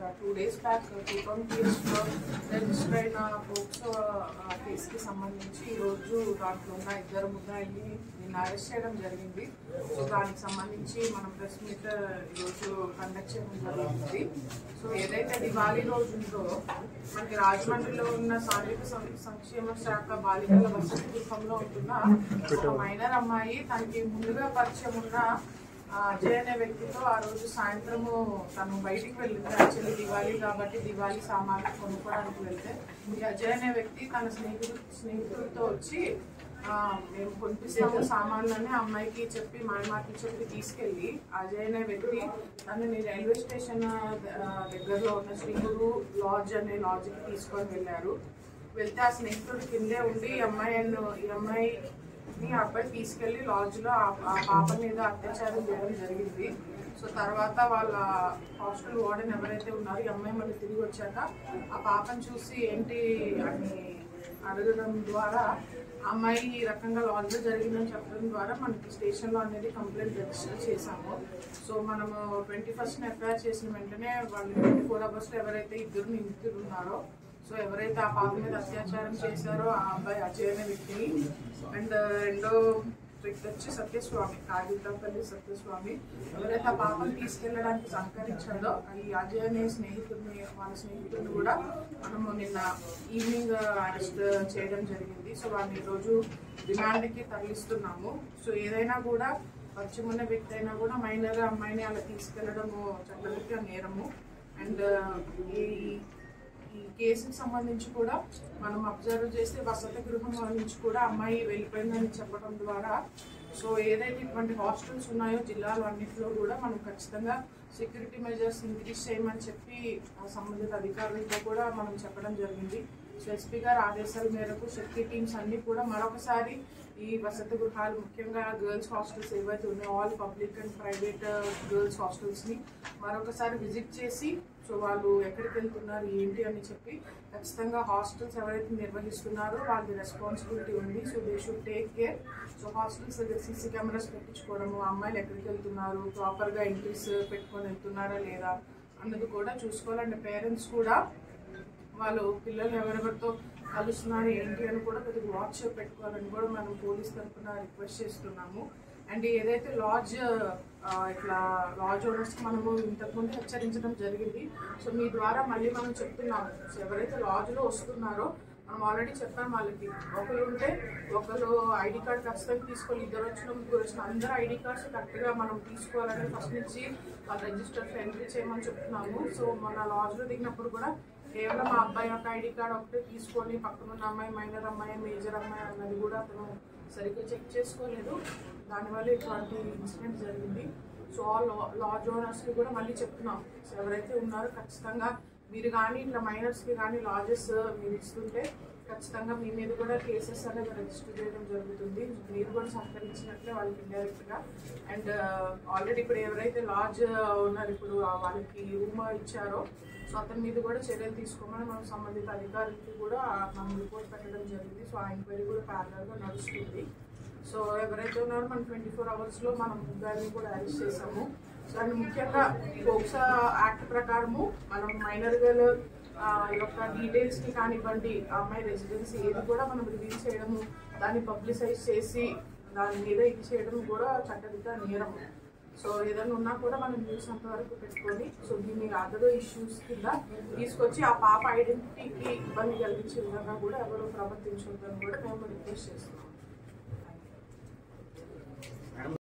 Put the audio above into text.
2 days back కేసులో register అయిన POCSO కేసుకి సంబంధించి ఈరోజు దాంట్లో ఉన్న 2 ముద్దాయిల్ని నిన్న అరెస్ట్ చేయడం జరిగింది. సో దానికి సంబంధించి మనం ప్రెస్ మీట్ ఈరోజు కండక్ట్ చేయడం జరిగింది. సో ఏదైతే దివాళీ రోజు ఉందో మనకి రాజమండ్రిలో ఉన్న సాంఘిక సంక్షేమ శాఖ బాలికల వసతి గృహంలో ఉంటున్న ఒక మైనర్ అమ్మాయి తనకి ముందుగా పరిచయం ఉన్న అజయ్ అనే వ్యక్తితో ఆ రోజు సాయంత్రము తను బయటికి వెళ్ళింది. యాక్చువల్లీ దివాళీ కాబట్టి దివాళీ సామాన్లు కొనుక్కోవడానికి వెళ్తే ఈ అజయ్ అనే వ్యక్తి తన స్నేహితులతో వచ్చి మేము కొనిపిస్తాము సామాన్లని అమ్మాయికి చెప్పి మాయమాటలు చెప్పి తీసుకెళ్ళి అజయ్ అనే వ్యక్తి తనని రైల్వే స్టేషన్ దగ్గరలో ఉన్న శ్రీగురు లాడ్జ్ అనే లాడ్జ్కి తీసుకొని వెళ్ళారు. వెళ్తే ఆ స్నేహితుడు కిందే ఉండి ఈ అమ్మాయి అబ్బాయి తీసుకెళ్లి లాడ్జ్ లో ఆ పాప మీద అత్యాచారం చేయడం జరిగింది. సో తర్వాత వాళ్ళ హాస్టల్ వార్డెన్ ఎవరైతే ఉన్నారో ఈ అమ్మాయి మళ్ళీ తిరిగి వచ్చాక ఆ పాపను చూసి ఏంటి అని అడగడం ద్వారా అమ్మాయి ఈ రకంగా లాడ్జ్ లో జరిగిందని చెప్పడం ద్వారా మనకి స్టేషన్ లో అనేది కంప్లైంట్ రిజిస్టర్ చేశాము. సో మనము 21st ఎఫ్ఐఆర్ చేసిన వెంటనే వాళ్ళు 24 hours లో ఎవరైతే 2 నిందితులు ఉన్నారో సో ఎవరైతే ఆ పాప మీద అత్యాచారం చేశారో ఆ అబ్బాయి అజయ్ అనే వ్యక్తిని అండ్ రెండో వ్యక్తి వచ్చి సత్యస్వామి కాగితంపల్లి సత్యస్వామి ఎవరైతే ఆ పాపను తీసుకెళ్ళడానికి సహకరించాడో ఈ అజయ్ అనే వాళ్ళ స్నేహితుడిని కూడా మనము నిన్న ఈవినింగ్ అరెస్ట్ చేయడం జరిగింది. సో వాళ్ళని ఈరోజు రిమాండ్కి తరలిస్తున్నాము. సో ఏదైనా కూడా పరిచయం ఉన్న వ్యక్తి అయినా కూడా మైనర్ అమ్మాయిని అలా తీసుకెళ్లడము చట్టరీత్యా నేరము. అండ్ ఈ కేసుకి సంబంధించి కూడా మనం అబ్జర్వ్ చేస్తే వసతి గృహం నుంచి కూడా అమ్మాయి వెళ్ళిపోయిందని చెప్పడం ద్వారా సో ఏదైతే ఇటువంటి హాస్టల్స్ ఉన్నాయో జిల్లాలో అన్నింటిలో కూడా మనం ఖచ్చితంగా సెక్యూరిటీ మెజర్స్ ఇంక్రీజ్ చేయమని చెప్పి సంబంధిత అధికారులతో కూడా మనం చెప్పడం జరిగింది. సో ఎస్పీ గారి ఆదేశాల మేరకు శక్తి టీమ్స్ అన్ని కూడా మరొకసారి ఈ వసతి గృహాలు ముఖ్యంగా గర్ల్స్ హాస్టల్స్ ఏవైతే ఉన్నాయో all public and private girls హాస్టల్స్ని మరొకసారి విజిట్ చేసి సో వాళ్ళు ఎక్కడికి వెళ్తున్నారు ఏంటి అని చెప్పి ఖచ్చితంగా హాస్టల్స్ ఎవరైతే నిర్వహిస్తున్నారో వాళ్ళది రెస్పాన్సిబిలిటీ ఉంది. So they should take care. So hostels దగ్గర సీసీ కెమెరాస్ పెట్టించుకోవడము అమ్మాయిలు ఎక్కడికి వెళ్తున్నారు ప్రాపర్గా ఎంట్రీస్ పెట్టుకొని వెళ్తున్నారా లేదా అన్నది కూడా చూసుకోవాలంటే పేరెంట్స్ కూడా వాళ్ళు పిల్లలు ఎవరెవరితో కలుస్తున్నారు ఏంటి అని కూడా కొద్దిగా వాచ్ పెట్టుకోవాలని కూడా మనం పోలీస్ తరఫున రిక్వెస్ట్ చేస్తున్నాము. అండ్ ఏదైతే లాడ్జ్ ఓనర్స్కి మనము ఇంతకుముందు హెచ్చరించడం జరిగింది. సో మీ ద్వారా మళ్ళీ మనం చెప్తున్నాము. సో ఎవరైతే లాడ్జ్లో వస్తున్నారో మనం ఆల్రెడీ చెప్పాం వాళ్ళకి ఒకరు ఉంటే ఒకరు ఐడి కార్డ్ ఖచ్చితంగా తీసుకోవాలి. 2 వచ్చిన 3 వచ్చిన అందరూ ఐడి కార్డ్స్ కరెక్ట్గా మనం తీసుకోవాలని ఫస్ట్ నుంచి వాళ్ళు రిజిస్టర్లో ఎంట్రీ చేయమని చెప్తున్నాము. సో మన లాడ్జ్లో దిగినప్పుడు కూడా కేవలం మా అబ్బాయి యొక్క ఐడి కార్డ్ ఒకటే తీసుకొని పక్కన ఉన్న అమ్మాయి మైనర్ అమ్మాయి మేజర్ అమ్మాయి అన్నది కూడా అతను సరిగ్గా చెక్ చేసుకోలేదు. దానివల్ల ఇటువంటి ఇన్సిడెంట్ జరిగింది. సో లాడ్జ్ ఓనర్స్కి కూడా మళ్ళీ చెప్తున్నాం. సో ఎవరైతే ఉన్నారో ఖచ్చితంగా మీరు కానీ ఇట్లా మైనర్స్కి కానీ లాడ్జెస్ మీరు ఇస్తుంటే ఖచ్చితంగా మీ మీద కూడా కేసెస్ అనేది రిజిస్టర్ చేయడం జరుగుతుంది. మీరు కూడా సహకరించినట్లే వాళ్ళకి ఇండైరెక్ట్గా. అండ్ ఆల్రెడీ ఇప్పుడు ఎవరైతే లాడ్జ్ ఓనర్ ఇప్పుడు వాళ్ళకి రూమ్ ఇచ్చారో సో అతని మీద కూడా చర్యలు తీసుకోమని మనం సంబంధిత అధికారులకి కూడా మనం రిపోర్ట్ పెట్టడం జరిగింది. సో ఆ ఎంక్వైరీ కూడా ప్యారలల్గా నడుస్తుంది. సో ఎవరైతే ఉన్నారో మనం 24 hours మనం ముగ్గురిని కూడా అరెస్ట్ చేసాము. సో అండ్ ముఖ్యంగా పోక్సో యాక్ట్ ప్రకారము మనం మైనర్ గర్ల్ యొక్క డీటెయిల్స్ని కానివ్వండి అమ్మాయి రెసిడెన్సీ ఏది కూడా మనం రివీల్ చేయడము దాన్ని పబ్లిసైజ్ చేసి దాని మీద ఇది చేయడం కూడా చట్టరీత్యా నేరము. సో ఏదైనా ఉన్నా కూడా మనం న్యూస్ అంతవరకు పెట్టుకొని సో దీన్ని అదర్ ఇష్యూస్ కింద తీసుకొచ్చి ఆ పాప ఐడెంటిటీకి ఇబ్బంది కలిగించే విధంగా కూడా ఎవరు ప్రవర్తించొద్దని కూడా మేము రిక్వెస్ట్ చేస్తున్నాం.